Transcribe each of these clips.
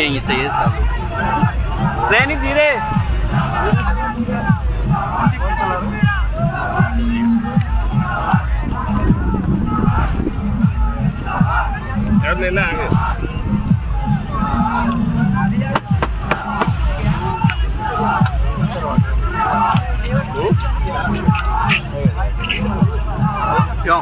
यहीं से ये सब सैनी धीरे लेना आगे क्यों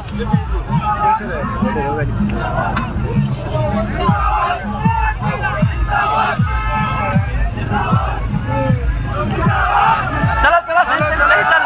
चलो चलो सही चल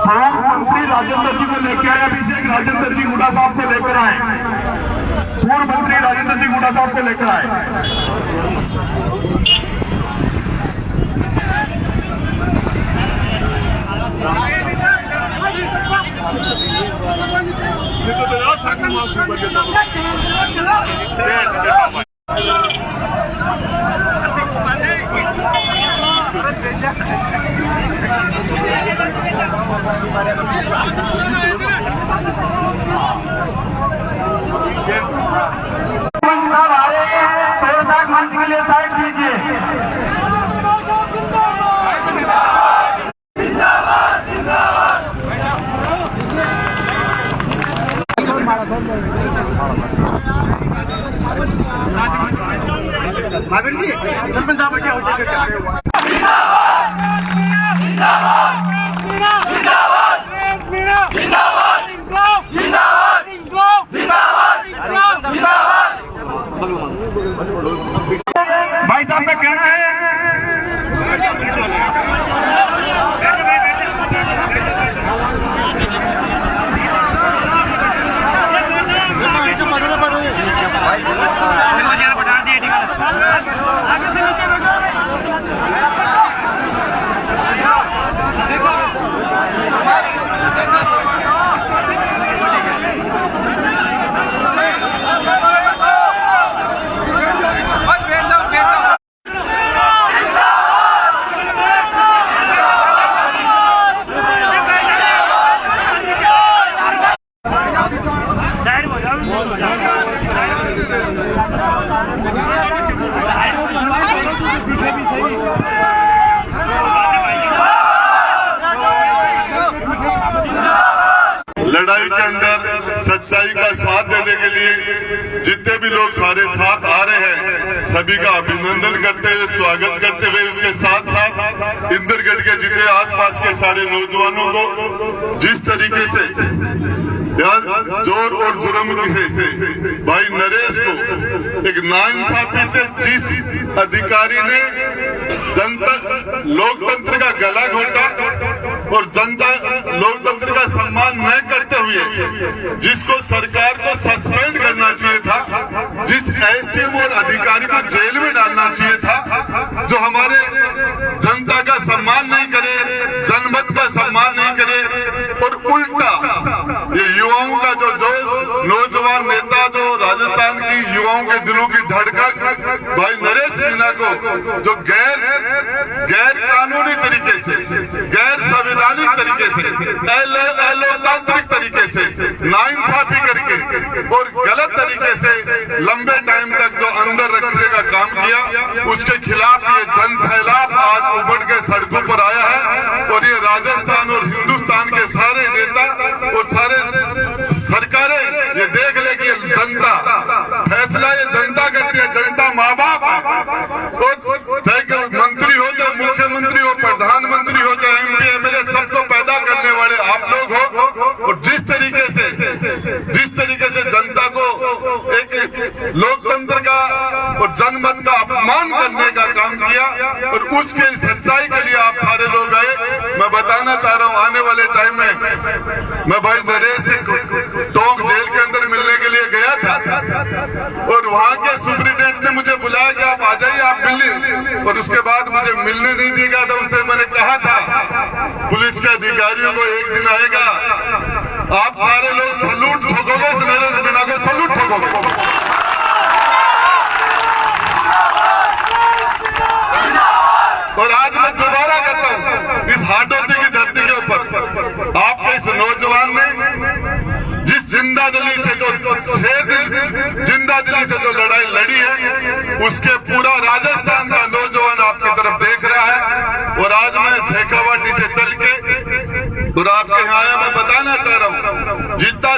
पूर्व मंत्री राजेंद्र जी को लेकर आए, अभिषेक राजेंद्र जी हुड्डा साहब को लेकर आए, पूर्व मंत्री राजेंद्र जी हुड्डा साहब को लेकर आए। मंच के लिए साइड दीजिए। माधुरी जी, सरपंच साहब क्या होते भाई साहब का कहना है लड़ाई के अंदर सच्चाई का साथ देने के लिए जितने भी लोग सारे साथ आ रहे हैं, सभी का अभिनंदन करते हुए, स्वागत करते हुए, उसके साथ साथ इंदरगढ़ के जितने आसपास के सारे नौजवानों को जिस तरीके से जोर और जुर्म से भाई नरेश को एक नाइंसाफी से जिस अधिकारी ने जनता लोकतंत्र का गला घोटा और जनता लोकतंत्र का सम्मान न करते हुए जिसको सरकार को सस्पेंड करना चाहिए था, जिस एसडीएम और अधिकारी को जेल में डालना चाहिए था, जो हमारे जनता का सम्मान नहीं करे, जनमत का सम्मान नहीं करे और उल्टा ये युवाओं का जो जोश, नौजवान नेता जो राजस्थान की युवाओं के दिलों की धड़कन भाई नरेश मीणा को जो गैर कानूनी तरीके से, गैर संवैधानिक तरीके से, अलोकतांत्रिक तरीके से नाइंसाफी करके और गलत तरीके से लंबे टाइम तक जो अंदर रखने का काम किया, उसके खिलाफ ये जन सैलाब आज उमड़ के सड़कों पर आया है। और ये राजस्थान और हिंदुस्तान के सारे नेता और सारे सरकारें ये देख ले कि जनता फैसला ये जनता करती है, जनता माँ बाप है। और चाहे मंत्री हो, चाहे मुख्यमंत्री हो, प्रधानमंत्री हो, चाहे एमपी एमएलए, सबको पैदा करने वाले आप लोग हो। और जिस तरीके से जनता को एक लोकतंत्र का और जनमत का अपमान करने का काम किया और उसके सच्चाई के लिए आप सारे लोग आए। मैं बताना चाह रहा हूँ, आने वाले टाइम में मैं भाई नरेश से टोंक जेल के अंदर मिलने के लिए गया था और वहाँ के सुप्रीटेंडेंट ने मुझे बुलाया कि आप आ जाइए, आप मिलिए। और उसके बाद मुझे मिलने नहीं दिया था। उससे मैंने कहा था पुलिस के अधिकारियों को एक दिन आएगा, आप सारे लोग सैल्यूट ठोकोगे, नरेश मीणा को सैल्यूट ठोकोगे। और आज मैं दोबारा कहता हूँ, इस हाडोती की धरती के ऊपर आपके इस नौजवान ने जिस जिंदा दिली से जो लड़ाई लड़ी है, उसके पूरा राजस्थान का नौजवान आपकी तरफ देख रहा है। और आज मैं शेखावाटी से चल के और आपके यहाँ आया, मैं बताना चाह रहा हूँ, जितना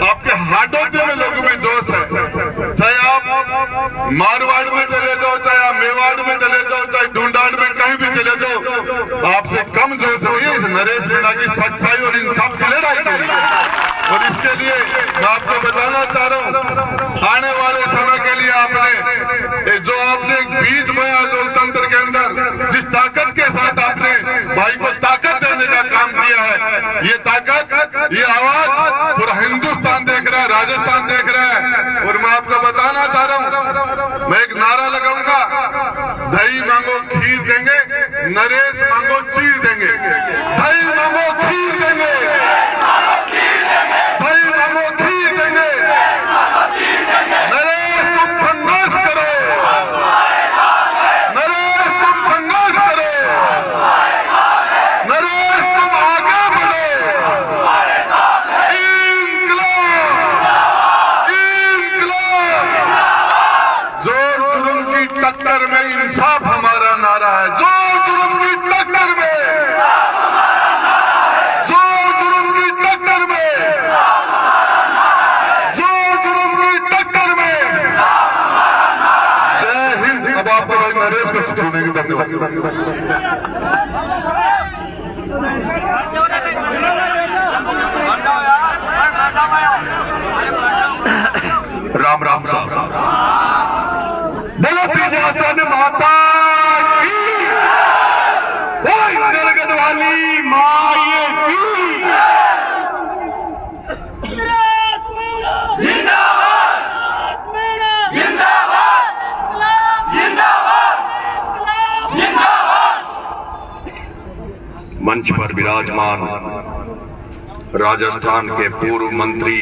आपके हाडोती में लोगों में जोश है, चाहे आप मारवाड़ में चले जाओ, चाहे आप मेवाड़ में चले जाओ, चाहे ढूंढाड़ में कहीं भी चले जाओ, आपसे कम जोश नहीं है इस नरेश मीणा की सच्चाई और इंसाफ की लड़ाई के लिए। और इसके लिए मैं आपको बताना चाह रहा हूँ, आने वाले समय के लिए आपने जो आपने बीज बोया लोकतंत्र के अंदर, जिस ताकत के साथ आपने बता रहा हूं, मैं एक नारा लगाऊंगा, दही मांगो खीर देंगे, नरेश मांगो चीर देंगे। दही मांगो खीर देंगे, दही मांगो खीर देंगे। नरेश तुम संघर्ष करो, नरेश तुम संघर्ष करो, नरेश तुम आगे बढ़ो। जोर जुल्म की टक्कर में इंसाफ हमारा नारा है। जोर जुल्म की टक्कर में, जोर जुल्म की टक्कर में, जोर जुल्म की टक्कर में। जय हिंद। अब आपको भाई नरेश को छोड़ने की राम राम साहब। बोलो पीछासन माता की, गलगत वाली माए की। जिंदाबाद, जिंदाबाद, जिंदाबाद, जिंदाबाद। मंच पर विराजमान राजस्थान के पूर्व मंत्री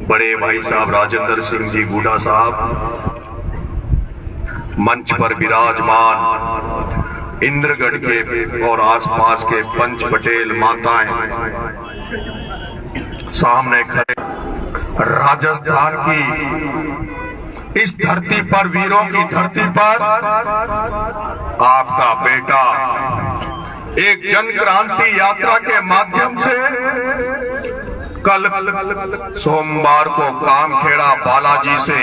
बड़े भाई साहब राजेंद्र सिंह जी गुडा साहब, मंच पर विराजमान इंद्रगढ़ के और आसपास के पंच पटेल माताएं, सामने खड़े राजस्थान की इस धरती पर, वीरों की धरती पर आपका बेटा एक जन क्रांति यात्रा के माध्यम से कल सोमवार को कामखेड़ा बालाजी से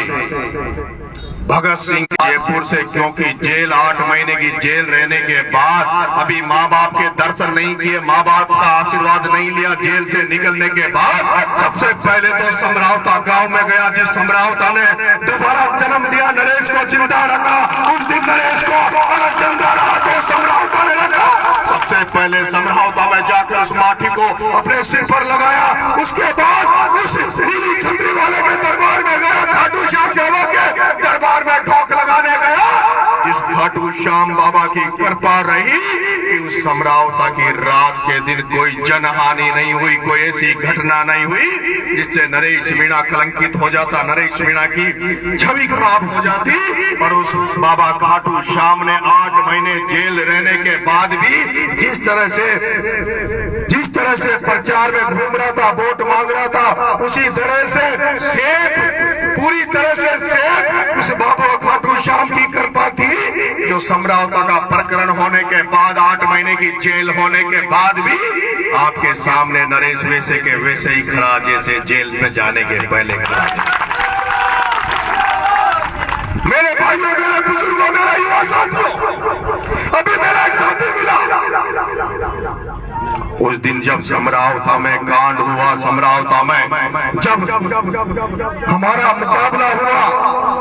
भगत सिंह जयपुर से, क्योंकि जेल 8 महीने की जेल रहने के बाद अभी माँ बाप के दर्शन नहीं किए, माँ बाप का आशीर्वाद नहीं लिया, जेल से निकलने के बाद सबसे पहले तो समरावता गांव में गया, जिस समरावता ने दोबारा जन्म दिया, नरेश को जिंदा रखा। उस दिन नरेश को अगर जिंदा रहा तो समरावता ने रखा। सबसे पहले समरावता में जाकर उस माटी को अपने सिर पर लगाया। उसके बाद उस नीली छतरी वाले के दरबार में गया, खाटू श्याम बाबा के दरबार में ठोक लगाने गया। जिस खाटू श्याम बाबा की कृपा रही कि उस समरावता की रात के दिन कोई जनहानि नहीं हुई, कोई ऐसी घटना नहीं हुई जिससे नरेश मीणा कलंकित हो जाता, नरेश मीणा की छवि खराब हो जाती। पर उस बाबा खाटू श्याम ने 8 महीने जेल रहने के बाद भी जिस तरह से प्रचार में घूम रहा था, वोट मांग रहा था, उसी तरह से सेफ, पूरी तरह से सेफ उस बाबा खाटू श्याम की कृपा थी, जो समरावता का प्रकरण होने के बाद 8 महीने की जेल होने के बाद भी आपके सामने नरेश वैसे के वैसे ही खड़ा, जैसे जेल में जाने के पहले खड़ा। मेरे भाइयों, मेरे बुजुर्गों, मेरा युवा साथियों, अभी मेरा एक साथी मिला। उस दिन जब समरावता में कांड हुआ, समरावता में जब हमारा मुकाबला हुआ,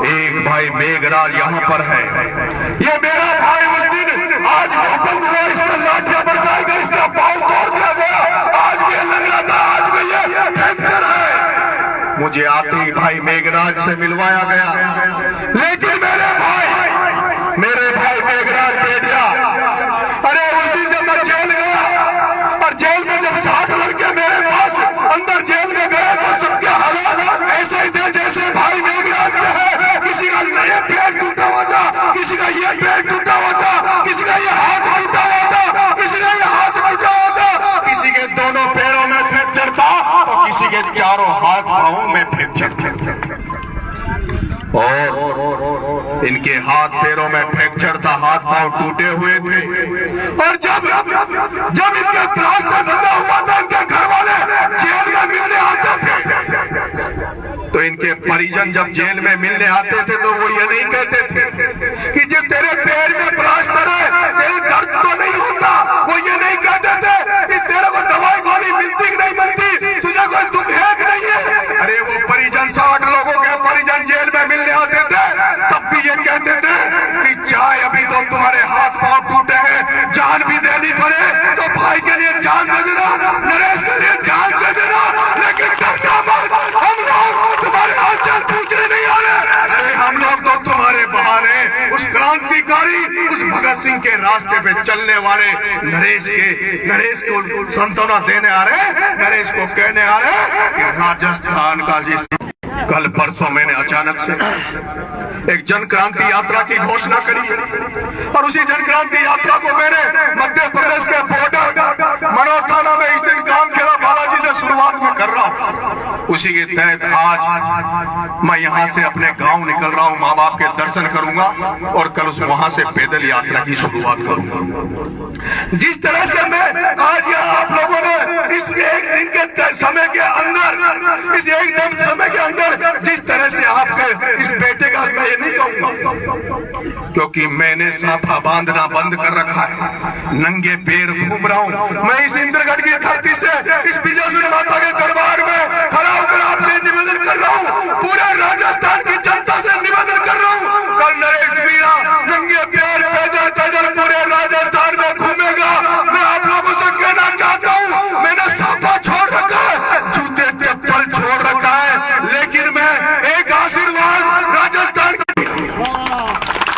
एक भाई मेघराज यहाँ पर है, ये मेरा भाई उस दिन आज भूकंप हुआ, इस पर लाठियां बरसाई गई, इसका पांव तोड़ दिया गया, आज भी लग रहा था, आज भी ये फ्रैक्चर है। मुझे आते ही भाई मेघराज से मिलवाया गया, लेकिन मेरे भाई मेघराज बेटिया, अरे उस दिन जब मैं जेल गया और जेल में जब 60 लड़के मेरे पास अंदर जेल में गए तो सबके हालात ऐसे ही थे जैसे भाई मेघराज के हैं। किसी का ये पैर टूटा हुआ था, किसी का ये पैर टूटा हुआ था, किसी का ये हाथ टूटा हुआ था, किसी का ये हाथ टूटा हुआ था, किसी के दोनों पैरों में फ्रैक्चर था और किसी के चारों हाथ पांवों में फ्रैक्चर था। और इनके हाथ पैरों में फ्रैक्चर था, हाथ पांव टूटे हुए थे। और जब इनके प्लास्टर बंधा हुआ था, इनके घर वाले जेल में मिलने आते थे, तो इनके परिजन जब जेल में मिलने आते थे तो वो ये नहीं कहते थे कि जो तेरे पैर में प्लास्टर है, तेरे दर्द तो नहीं होता, वो ये नहीं कहते थे कि तेरे को दवाई गोली मिलती कि नहीं मिलती, तुझे कोई दुख है कि नहीं है। अरे वो परिजन 60 लोगों के परिजन जेल में मिलने आते थे, तब भी ये कहते थे कि चाहे अभी तो तुम्हारे हाथ पांव टूटे हैं, जान भी देनी पड़े तो भाई के लिए जान दे देना, नरेश के लिए जान दे देना, लेकिन डरना मत, हम लोग तुम्हारे हालचाल पूछने नहीं अधिकारी उस भगत सिंह के रास्ते पे चलने वाले नरेश को सांत्वना देने आ रहे, नरेश को कहने आ रहे कि राजस्थान का जिस कल परसों मैंने अचानक से एक जन क्रांति यात्रा की घोषणा करी है और उसी जन क्रांति यात्रा को मैंने मध्य प्रदेश के बॉर्डर मनोर थाना में इस दिन काम खेड़ा बालाजी से शुरुआत में कर रहा हूँ। उसी के तहत आज मैं यहाँ से अपने गांव निकल रहा हूँ, माँ बाप के दर्शन करूंगा और कल वहां से पैदल यात्रा की शुरुआत करूंगा। जिस तरह से मैं आज यहाँ आप लोगों ने इस एक दिन के समय के अंदर, इस एक दिन समय के अंदर जिस तरह से आपके इस बेटे का मैं ये नहीं कहूंगा क्योंकि मैंने साफा बांधना बंद कर रखा है, नंगे पैर घूम रहा हूँ। मैं इस इंद्रगढ़ की धरती से इस विजयसुरी माता के दरबार में खड़ा होकर आपसे निवेदन कर रहा हूँ, पूरे राजस्थान की जनता से निवेदन कर रहा हूँ, कल नरेश मीणा नंगे पैर पैदल पैदल पूरे राजस्थान में घूमेगा। मैं आप लोगों से कहना चाहता हूँ, मैंने साफा छोड़ रखा है, जूते चप्पल छोड़ रखा है, लेकिन मैं एक आशीर्वाद राजस्थान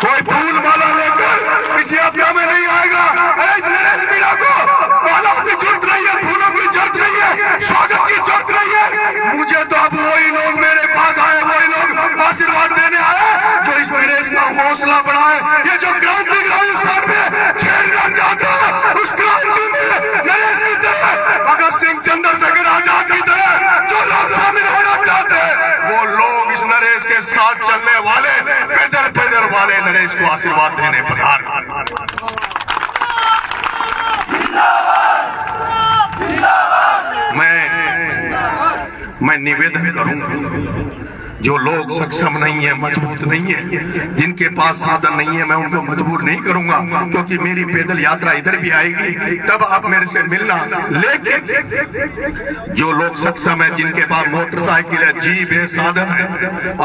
कोई फूल माला लेकर इस यात्रा में नहीं आएगा। अरे इस नरेश मीणा को मालाओं की जरूरत नहीं है, फूलों की जरूरत नहीं है, स्वागत की जरूरत नहीं है। मुझे तो अब वही लोग मेरे पास आए, वही लोग आशीर्वाद देने आए जो इस नरेश का हौसला बढ़ाए। ये जो क्रांति राजस्थान में छेड़ना चाहता है, उस क्रांति में नरेश की तरह, भगत सिंह, चंद्रशेखर आजाद की तरह जो लोग शामिल होना चाहते हैं, वो लोग इस नरेश के साथ चलने वाले, पैदल पैदल वाले नरेश को आशीर्वाद देने पधार। मैं निवेदन करूंगा, जो लोग सक्षम नहीं है, मजबूत नहीं है, जिनके पास साधन नहीं है, मैं उनको मजबूर नहीं करूंगा क्योंकि मेरी पैदल यात्रा इधर भी आएगी, तब आप मेरे से मिलना। लेकिन जो लोग सक्षम है, जिनके पास मोटरसाइकिल है, जीप है, साधन है,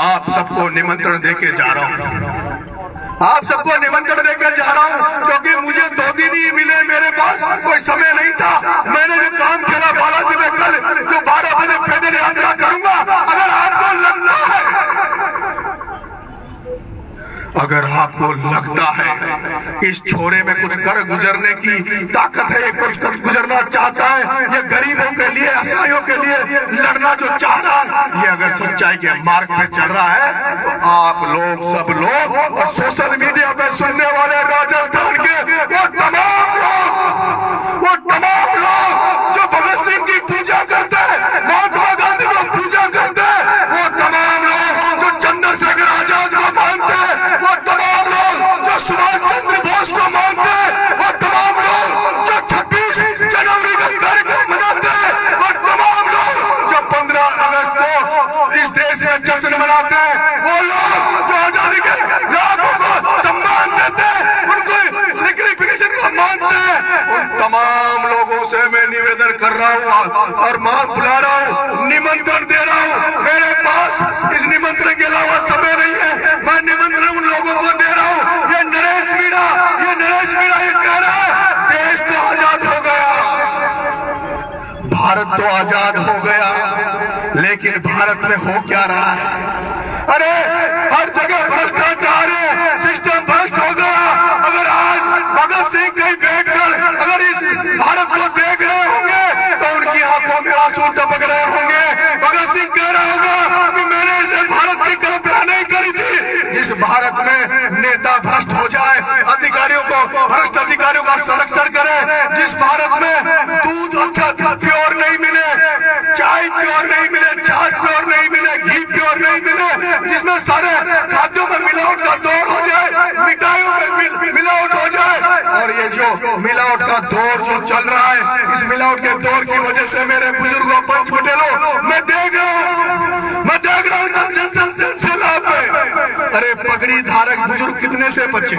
आप सबको निमंत्रण देके जा रहा हूँ, आप सबको निमंत्रण देकर जा रहा हूँ क्योंकि मुझे 2 दिन ही मिले, मेरे पास कोई समय नहीं था। मैंने जो काम किया बालाजी में कल जो 12 बजे पैदल यात्रा करूंगा, अगर आपको लगता है कि इस छोरे में कुछ कर गुजरने की ताकत है, ये कुछ कर गुजरना चाहता है, ये गरीबों के लिए, असहायों के लिए लड़ना जो चाह रहा है, ये अगर सच्चाई के मार्ग पे चल रहा है, तो आप लोग, सब लोग और सोशल मीडिया पे सुनने वाले राजस्थान के वो तमाम लोग जो भगत सिंह की पूजा करते हैं, महात्मा गांधी को पूजा करते हैं, वो तमाम लोग जो चंद्रशेखर आजाद को मानते हैं, वो तमाम लोग जो सुभाष चंद्र बोस को मानते हैं, वो तमाम लोग जो 26 जनवरी का कार्यक्रम मनाते हैं, वो तमाम लोग जो 15 अगस्त को इस देश में जश्न मनाते हैं, वो लोग जो आजादी के लाखों को सम्मान देते हैं, उनको सेक्रिफिकेशन को मानते हैं, उन तमाम लोगों से मैं निवेदन कर रहा हूँ और मां बुला रहा हूँ, निमंत्रण दे रहा हूँ। मेरे पास इस निमंत्रण के अलावा समय नहीं है, मैं निमंत्रण उन लोगों को दे रहा हूँ। ये नरेश मीणा ये कह रहा है, देश तो आजाद हो गया, भारत तो आजाद हो गया, लेकिन भारत में हो क्या रहा है? अरे हर जगह भ्रष्टाचार है, सिस्टम भ्रष्ट हो गया। अगर आज भगत सिंह कहीं बैठकर अगर इस भारत को देख रहे होंगे तो उनकी आंखों में आंसू टपक रहे होंगे। भगत सिंह कह रहा होगा कि मैंने इसे भारत की कल्पना नहीं करी थी, जिस भारत में नेता भ्रष्ट हो जाए, अधिकारियों को भ्रष्ट अधिकारियों का संरक्षण करे, जिस भारत में दूध अच्छा प्योर नहीं मिले, चाय प्योर नहीं मिले, छाछ प्योर नहीं मिले, घी प्योर नहीं मिले, जिसमें सारे खाद्यों में मिलावट का दौर हो जाए, मिठाइयों में मिलावट हो जाए, और ये जो मिलावट का दौर जो चल रहा है, इस मिलावट के दौर की वजह से मेरे बुजुर्गों, पंच पटेलों, मैं देख रहा हूँ जनसंख्या लाभ है। अरे पगड़ी धारक बुजुर्ग कितने से बचे,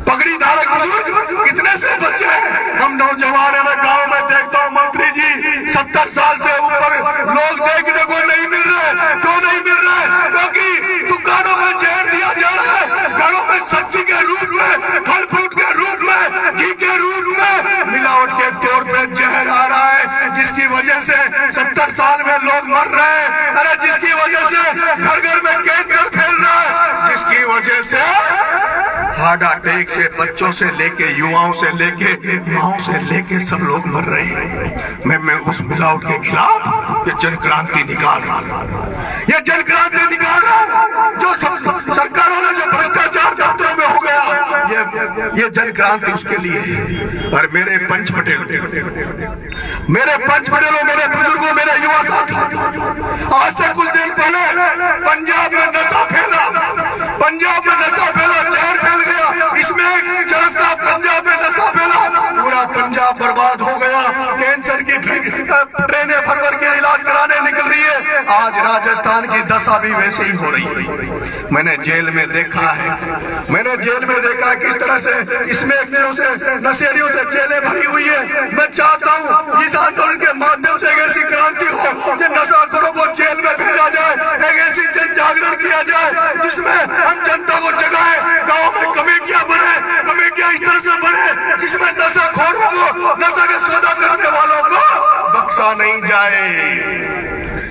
पगड़ी धारक बुजुर्ग कितने से बचे हैं? हम नौजवान है, मैं गांव में देखता हूँ मंत्री जी 70 साल से ऊपर लोग देखने को नहीं मिल रहे। क्यों नहीं मिल रहे? क्योंकि दुकानों में जहर दिया जा रहा है, घरों में सब्जी के रूप में, फल फ्रूट के रूप में, घी के रूप में मिलावट के तौर पे जहर आ रहा है, जिसकी वजह से 70 साल में लोग मर रहे हैं। अरे जिसकी वजह से घर घर में कैंसर फैल रहा है, जिसकी वजह से हार्ट अटैक से बच्चों से लेके युवाओं से लेके माओ से लेके सब लोग मर रहे हैं। मैं उस मिलावट के खिलाफ ये जन क्रांति निकाल रहा हूं, ये जन क्रांति निकाल रहा हूं। जो सरकारों ने जो भ्रष्टाचार दफ्तरों में हो गया, ये जन क्रांति उसके लिए है। और मेरे पंच पटेलों, मेरे बुजुर्गों, मेरे युवा साथी, आज से कुछ दिन पहले पंजाब में नशा फैला, जहर फैल गया। इसमें चरसता पंजाब में नशा फैला, पूरा पंजाब बर्बाद हो गया। कैंसर की ट्रेनें भर के इलाज कराने निकल रही है। आज राजस्थान की दशा भी वैसे ही हो रही है। मैंने जेल में देखा किस तरह से इसमें नशेड़ियों से जेलें भरी हुई है। मैं चाहता हूँ इस आंदोलन के माध्यम से एक ऐसी क्रांति हो कि नशाखोरों को जेल में भेजा जाए, एक ऐसी जन जागरण किया जाए जिसमें हम जनता को जगाए। गाँव में कमेटियां इस तरह से बने जिसमें नशाखोरों को, नशा के सौदा करने वालों को बख्शा नहीं जाए।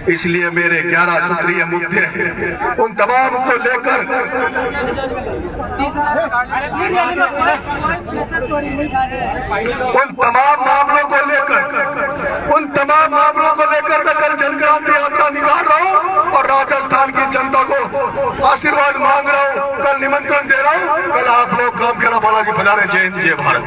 इसलिए मेरे 11 सूत्रीय मुद्दे हैं, उन तमाम को लेकर उन तमाम मामलों को लेकर मैं कल जन क्रांति यात्रा निकाल रहा हूं और राजस्थान की जनता को आशीर्वाद मांग रहा हूं। कल निमंत्रण दे रहा हूं, कल आप लोग काम खेला बालाजी बजाने। जय हिंद, जय भारत।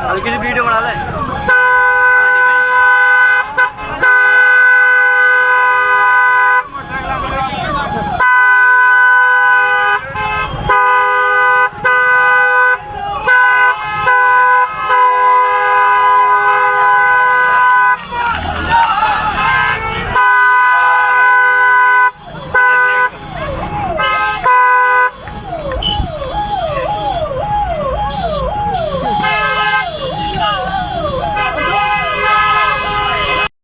हल्की सी वीडियो बना ले।